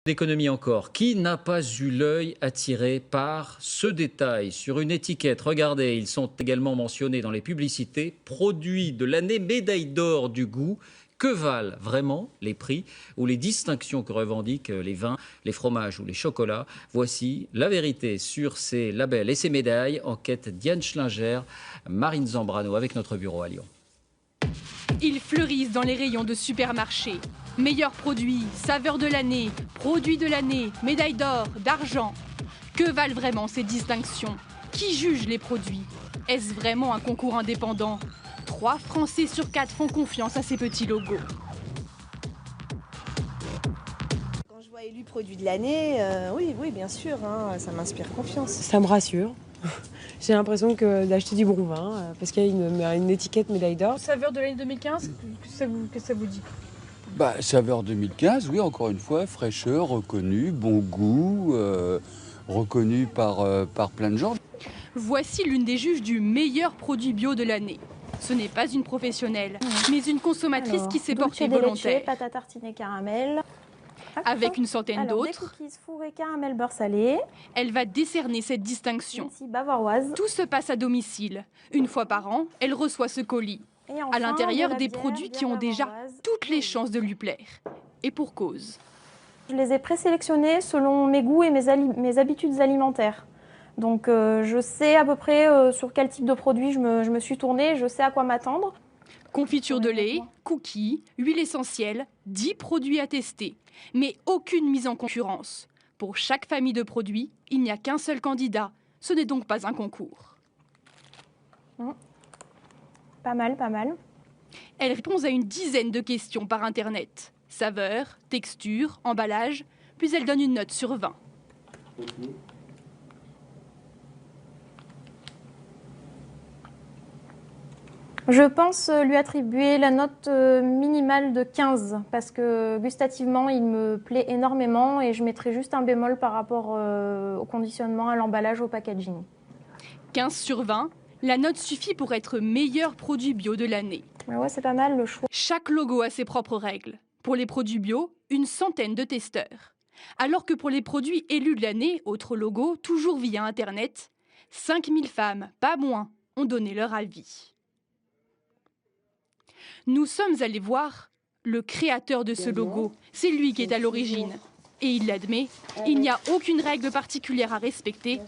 D'économie encore. Qui n'a pas eu l'œil attiré par ce détail sur une étiquette? Regardez, ils sont également mentionnés dans les publicités. Produits de l'année, médaille d'or du goût. Que valent vraiment les prix ou les distinctions que revendiquent les vins, les fromages ou les chocolats? Voici la vérité sur ces labels et ces médailles. Enquête Diane Schlinger, Marine Zambrano avec notre bureau à Lyon. Ils fleurissent dans les rayons de supermarchés. Meilleurs produits, saveurs de l'année, produits de l'année, médailles d'or, d'argent. Que valent vraiment ces distinctions? Qui juge les produits? Est-ce vraiment un concours indépendant? 3 Français sur 4 font confiance à ces petits logos. Quand je vois élu produit de l'année, oui, bien sûr, hein, ça m'inspire confiance. Ça me rassure. J'ai l'impression d'acheter du bon vin parce qu'il y a une étiquette médaille d'or. Saveur de l'année 2015, qu'est-ce que ça vous dit? Saveur 2015, oui, encore une fois, fraîcheur, reconnue, bon goût, reconnu par plein de gens. Voici l'une des juges du meilleur produit bio de l'année. Ce n'est pas une professionnelle, mais une consommatrice qui s'est portée volontaire. Pâte à tartiner caramel. Avec une centaine d'autres, des cookies fourrés caramel beurre salé. Elle va décerner cette distinction. Ici, bavaroise. Tout se passe à domicile. Une fois par an, elle reçoit ce colis. Et enfin, à l'intérieur des bière, produits qui ont déjà toutes les chances de lui plaire. Et pour cause. Je les ai présélectionnés selon mes goûts et mes habitudes alimentaires. Donc je sais à peu près sur quel type de produit je me suis tournée, je sais à quoi m'attendre. Confiture de lait, cookies, huile essentielle, 10 produits à tester. Mais aucune mise en concurrence. Pour chaque famille de produits, il n'y a qu'un seul candidat. Ce n'est donc pas un concours. Pas mal, pas mal. Elle répond à une dizaine de questions par Internet. Saveur, texture, emballage, puis elle donne une note sur 20. Je pense lui attribuer la note minimale de 15 parce que gustativement il me plaît énormément et je mettrai juste un bémol par rapport au conditionnement, à l'emballage, au packaging. 15 sur 20, la note suffit pour être meilleur produit bio de l'année. Ouais, c'est pas mal le choix. Chaque logo a ses propres règles. Pour les produits bio, une centaine de testeurs. Alors que pour les produits élus de l'année, autre logo, toujours via Internet, 5000 femmes, pas moins, ont donné leur avis. Nous sommes allés voir le créateur de ce logo. C'est lui qui est à l'origine. Et il l'admet, il n'y a aucune règle particulière à respecter.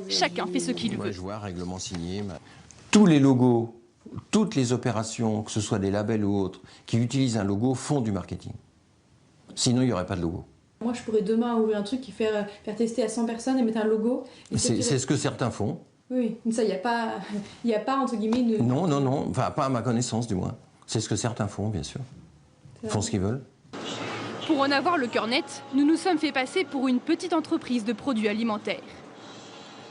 Chacun fait ce qu'il veut. Moi, je vois, règlement signé. Tous les logos, toutes les opérations, que ce soit des labels ou autres, qui utilisent un logo font du marketing. Sinon, il n'y aurait pas de logo. Moi, je pourrais demain ouvrir un truc qui faire tester à 100 personnes et mettre un logo. C'est ce que certains font. Oui, ça, il n'y a pas, entre guillemets... Non, enfin, pas à ma connaissance, du moins. C'est ce que certains font, bien sûr. Ils font ce qu'ils veulent. Pour en avoir le cœur net, nous nous sommes fait passer pour une petite entreprise de produits alimentaires.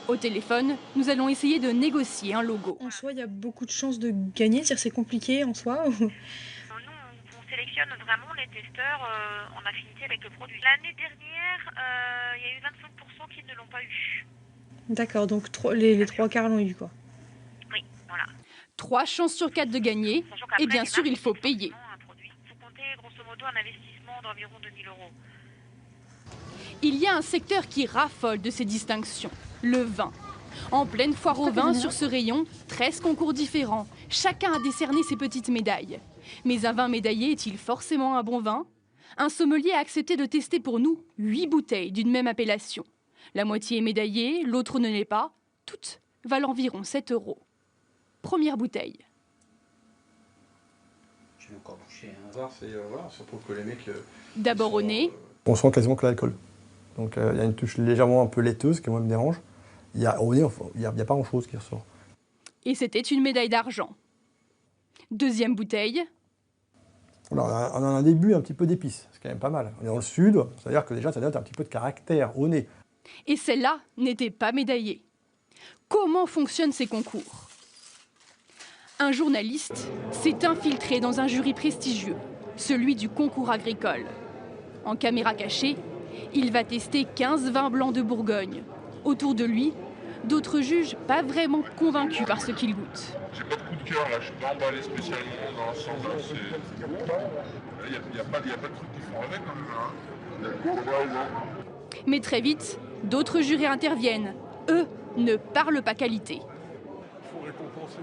Au téléphone, nous allons essayer de négocier un logo. En soi, il y a beaucoup de chances de gagner, c'est-à-dire c'est compliqué en soi. Nous, on sélectionne vraiment les testeurs en affinité avec le produit. L'année dernière, il y a eu 25% qui ne l'ont pas eu. D'accord, donc les 3 quarts l'ont eu, quoi. Oui, voilà. 3 chances sur 4 de gagner, et bien sûr, il faut payer. Il faut compter grosso modo un investissement d'environ 2 000 €. Il y a un secteur qui raffole de ces distinctions, le vin. En pleine foire au vin, sur ce rayon, 13 concours différents. Chacun a décerné ses petites médailles. Mais un vin médaillé est-il forcément un bon vin? Un sommelier a accepté de tester pour nous 8 bouteilles d'une même appellation. La moitié est médaillée, l'autre ne l'est pas. Toutes valent environ 7 €. Première bouteille. Je vais encore boucher. Surtout que les mecs... D'abord au nez. On sent quasiment que l'alcool. Donc il y a une touche légèrement un peu laiteuse qui moi me dérange. Au nez, il n'y a pas grand-chose qui ressort. Et c'était une médaille d'argent. Deuxième bouteille. On a un début un petit peu d'épices, c'est quand même pas mal. On est dans le sud, c'est-à-dire que déjà ça donne un petit peu de caractère au nez. Et celle-là n'était pas médaillée. Comment fonctionnent ces concours? Un journaliste s'est infiltré dans un jury prestigieux, celui du concours agricole. En caméra cachée, il va tester 15 vins blancs de Bourgogne. Autour de lui, d'autres juges pas vraiment convaincus par ce qu'ils goûtent. J'ai pas de coup de cœur là, je suis pas emballé spécialement dans l'ensemble. Il n'y a pas de trucs qui font avec quand même. Mais très vite, d'autres jurés interviennent. Eux ne parlent pas qualité. Il faut récompenser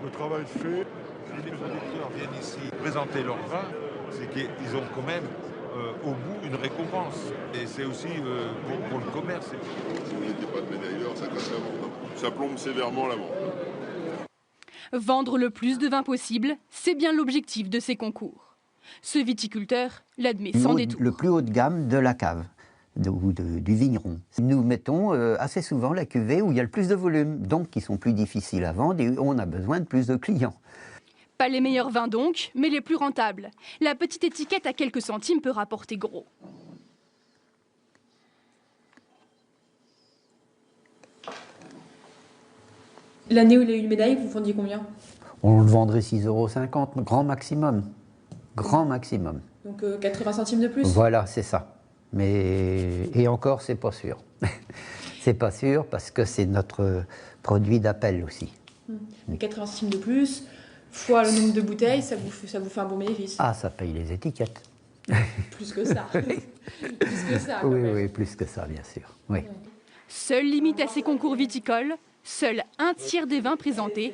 le travail fait. Si les producteurs viennent ici présenter leur vin, c'est qu'ils ont quand même au bout une récompense. Et c'est aussi pour le commerce. Si vous n'étiez pas de médaille d'or, ça casse la vente. Ça plombe sévèrement la vente. Vendre le plus de vin possible, c'est bien l'objectif de ces concours. Ce viticulteur l'admet sans détour. Le plus haut de gamme de la cave ou du vigneron. Nous mettons assez souvent la cuvée où il y a le plus de volume, donc qui sont plus difficiles à vendre et on a besoin de plus de clients. Pas les meilleurs vins donc, mais les plus rentables. La petite étiquette à quelques centimes peut rapporter gros. L'année où il a eu une médaille, vous vendiez combien? On le vendrait 6,50 €, grand maximum. Grand maximum. Donc 80 centimes de plus? Voilà, c'est ça. Mais et encore, c'est pas sûr. C'est pas sûr parce que c'est notre produit d'appel aussi. 80 centimes de plus, fois le nombre de bouteilles, ça vous fait un bon bénéfice. Ah, ça paye les étiquettes. Plus que ça. Plus que ça. Oui, oui, plus que ça, bien sûr. Oui. Seule limite à ces concours viticoles, seul un tiers des vins présentés